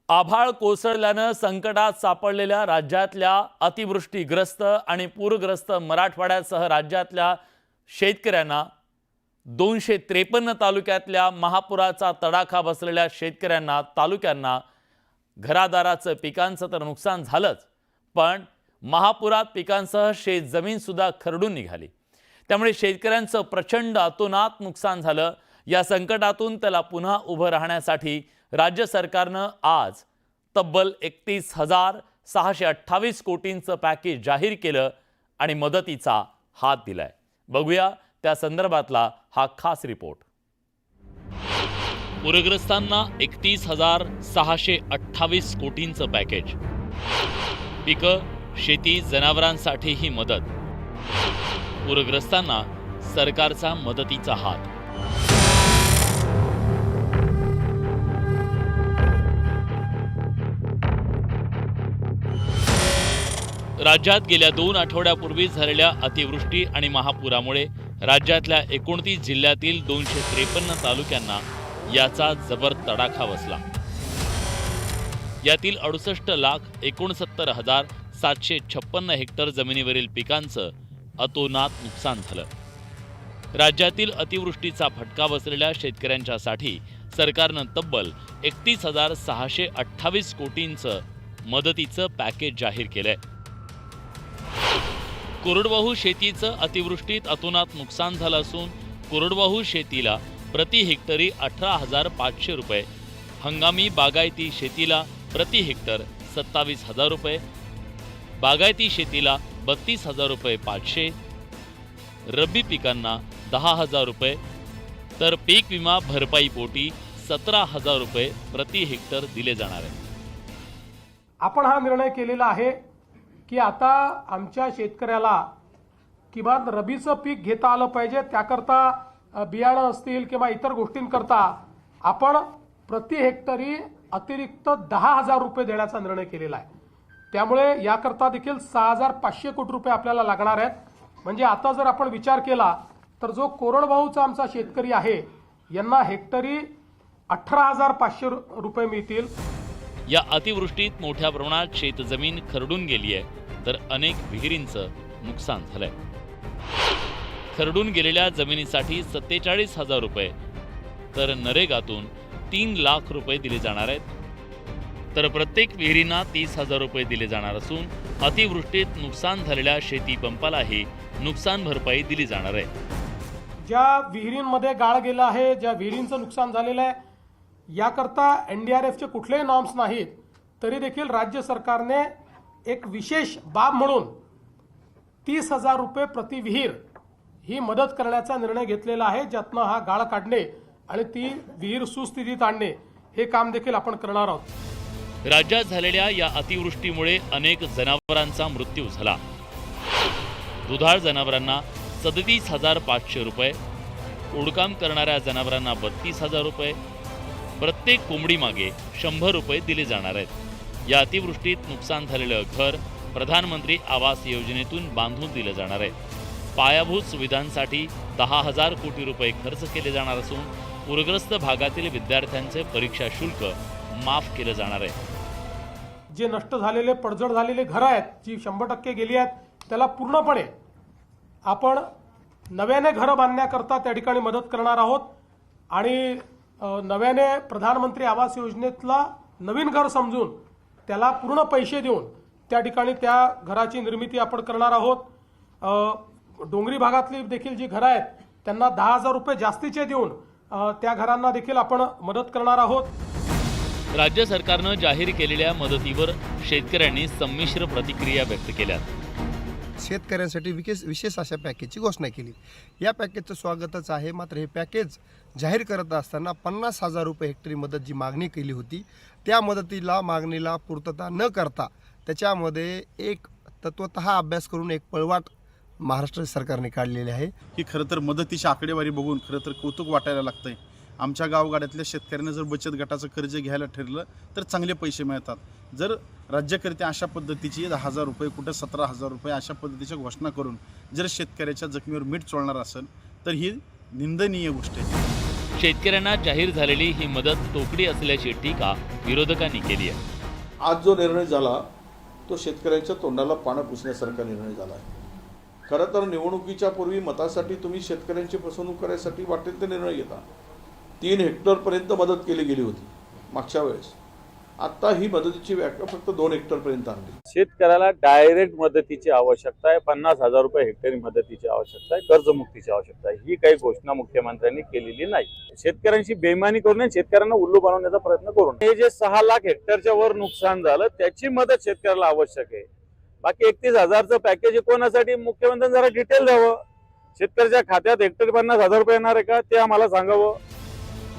आभाळ कोसळल्यानं संकटात सापडलेल्या राज्यातल्या अतिवृष्टीग्रस्त आणि पूरग्रस्त मराठवाड्यासह राज्यातल्या शेतकऱ्यांना 253 तालुक्यातल्या महापुराचा तडाखा बसलेल्या शेतकऱ्यांना तालुक्यांना घरादाराचं पिकांचं तर नुकसान झालंच, पण महापुरात पिकांसह शेतजमीन सुद्धा खरडून निघाली। त्यामुळे शेतकऱ्यांचं प्रचंड अतोनात नुकसान झालं। या संकटातून त्याला पुन्हा उभं राहण्यासाठी राज्य सरकारनं आज तब्बल 31,628 कोटींचं पॅकेज जाहीर केलं आणि मदतीचा हात दिलाय। बघूया त्या संदर्भातला हा खास रिपोर्ट। पूरग्रस्तांना 31,628 कोटींचं पॅकेज, पिकं, शेती, जनावरांसाठी ही मदत, पूरग्रस्तांना सरकारचा मदतीचा हात। राज्यात गेल्या 2 आठवड्यापूर्वी झालेल्या अतिवृष्टी आणि महापुरामुळे राज्यातल्या 29 जिल्ह्यातील 253 तालुक्यांना याचा जबर तडाखा बसला। यातील 68,69,756 हेक्टर जमिनीवरील पिकांचं अतोनात नुकसान झालं। राज्यातील अतिवृष्टीचा फटका बसलेल्या शेतकऱ्यांच्यासाठी सरकारनं तब्बल 31,628 कोटींचं मदतीचं पॅकेज जाहीर केलंय। कोरडवाहू शेतीचं अतिवृष्टीत अतोनात नुकसान झालं असून कोरडवाहू शेतीला प्रति हेक्टरी 18,500 रुपये, हंगामी बागायती शेतीला प्रति हेक्टर 27,000 रुपये, बागायती शेतीला 32,000 रुपये 500, रब्बी पिकांना 10,000 रुपये, तर पीक विमा भरपाई पोटी 17,000 रुपये प्रति हेक्टर दिले जाणार आहे। आपण हा निर्णय केलेला आहे की आता आमच्या शेतकऱ्याला किमान रबीचं पीक घेता आलं पाहिजे। त्याकरता बियाणं असतील किंवा इतर गोष्टींकरता आपण प्रति हेक्टरी अतिरिक्त 10,000 रुपये देण्याचा निर्णय केलेला आहे। त्यामुळे याकरता देखील 6,500 कोटी रुपये आपल्याला लागणार आहेत। म्हणजे आता जर आपण विचार केला तर जो कोरडवाहूचा आमचा शेतकरी आहे यांना हेक्टरी 18,500 रुपये मिळतील। या अतिवृष्टीत मोठ्या प्रमाणात शेतजमीन खरडून गेली आहे, तर अनेक विहिरींचं नुकसान झालंय। खरडून गेलेल्या जमिनीसाठी 47,000 रुपये, तर नरेगातून 3 लाख रुपये दिले जाणार आहेत, तर प्रत्येक विहिरींना 30,000 रुपये दिले जाणार असून अतिवृष्टीत नुकसान झालेल्या शेती पंपालाही नुकसान भरपाई दिली जाणार आहे। ज्या विहिरींमध्ये गाळ गेला आहे, ज्या विहिरींचं नुकसान झालेलं आहे, याकरता NDRFचे कुठलेही नॉर्म्स नाहीत, तरी देखील राज्य सरकारने एक विशेष बाब म्हणून 30,000 रुपये प्रति विहीर ही मदत करण्याचा निर्णय घेतलेला आहे, ज्यातनं हा गाळ काढणे आणि ती विहीर सुस्थितीत आणणे हे काम देखील आपण करणार आहोत। राज्यात झालेल्या या अतिवृष्टीमुळे अनेक जनावरांचा मृत्यू झाला। दुधाळ जनावरांना 37,500 रुपये, ओढकाम करणाऱ्या जनावरांना 32,000 रुपये, प्रत्येक कोंबडी मागे 100 रुपये दिले जाणार आहेत। या अतिवृष्टीत नुकसान झालेलं घर प्रधानमंत्री आवास योजनेतून बांधून दिलं जाणार आहे। पायाभूत सुविधांसाठी 10,000 कोटी रुपये खर्च केले जाणार असून पूरग्रस्त भागातील विद्यार्थ्यांचे परीक्षा शुल्क माफ केलं जाणार आहे। जे नष्ट झालेले, पडझड झालेले घरं आहेत, जी 100% गेली आहेत, त्याला पूर्णपणे आपण नव्याने घरं बांधण्याकरता त्या ठिकाणी मदत करणार आहोत आणि नव्याने प्रधानमंत्री आवास योजनेतला नवीन घर समजून त्याला पूर्ण पैसे देऊन त्या ठिकाणी त्या घराची निर्मिती आपण करणार आहोत। डोंगरी भागातली देखील जी घरं आहेत त्यांना 10,000 रुपये जास्तीचे देऊन त्या घरांना देखील आपण मदत करणार आहोत। राज्य सरकारनं जाहीर केलेल्या मदतीवर शेतकऱ्यांनी संमिश्र प्रतिक्रिया व्यक्त केल्या। शेतकऱ्यांसाठी विशेष अशा पॅकेजची घोषणा केली। या पॅकेजचं स्वागतच आहे, मात्र हे पॅकेज जाहीर करत असताना 50,000 रुपये हेक्टरी मदत जी मागणी केली होती त्या मागणीला पूर्तता न करता त्याच्यामध्ये एक तत्वतः अभ्यास करून एक पळवाट महाराष्ट्र सरकारने काढलेली आहे। की खरं तर मदतीची आकडेवारी बघून खरं तर कौतुक वाटायला लागतंय। आमच्या गावगाड्यातल्या शेतकऱ्यांना जर बचत गटाचं कर्ज घ्यायला ठरलं तर चांगले पैसे मिळतात। जर राज्यकर्ते अशा पद्धतीची 10,000 रुपये, कुठं 17,000 रुपये अशा पद्धतीच्या घोषणा करून जर शेतकऱ्याच्या जखमीवर मीठ चोळणार असेल तर ही निंदनीय गोष्ट आहे। शेतकऱ्यांना जाहीर झालेली ही मदत तोकडी असल्याची टीका विरोधकांनी केली आहे. आज जो निर्णय झाला तो शेतकऱ्यांच्या तोंडाला पानं पुसण्यासारखा निर्णय झाला आहे. खरं तर निवडणुकीच्या पूर्वी मतासाठी तुम्ही शेतकऱ्यांची फसवणूक करायसाठी वाटेल ते निर्णय घेता. 3 हेक्टरपर्यंत मदत केली गेली होती मागच्या वेळेस. आता ही मदतीची व्याख्या फक्त 2 हेक्टरपर्यंत आणली. शेतकऱ्याला डायरेक्ट मदतीची आवश्यकता आहे, 50,000 रुपये हेक्टरी मदतीची आवश्यकता आहे, कर्जमुक्तीची आवश्यकता आहे. ही काही घोषणा मुख्यमंत्र्यांनी केलेली नाही. शेतकऱ्यांशी बेईमानी करून आणि शेतकऱ्यांना उल्लू बनवण्याचा प्रयत्न करून हे जे 6 लाख हेक्टरच्या वर नुकसान झालं त्याची मदत शेतकऱ्याला आवश्यक आहे. बाकी 31,000चं पॅकेज कोणासाठी, मुख्यमंत्र्यांनी जरा डिटेल द्यावं. शेतकऱ्याच्या खात्यात हेक्टरी 50,000 रुपये येणार आहे का ते आम्हाला सांगावं.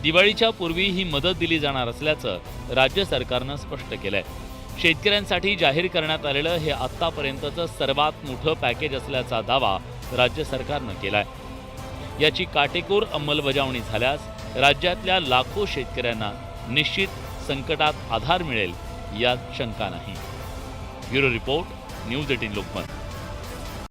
दिवाळीच्या पूर्वी ही मदत दिली जाणार असल्याचं राज्य सरकारनं स्पष्ट केलंय. शेतकऱ्यांसाठी जाहीर करण्यात आलेलं हे आत्तापर्यंतचं सर्वात मोठं पॅकेज असल्याचा दावा राज्य सरकारनं केलाय. याची काटेकोर अंमलबजावणी झाल्यास राज्यातल्या लाखो शेतकऱ्यांना निश्चित संकटात आधार मिळेल यात शंका नाही. Bureau report, news 18 Lokmat.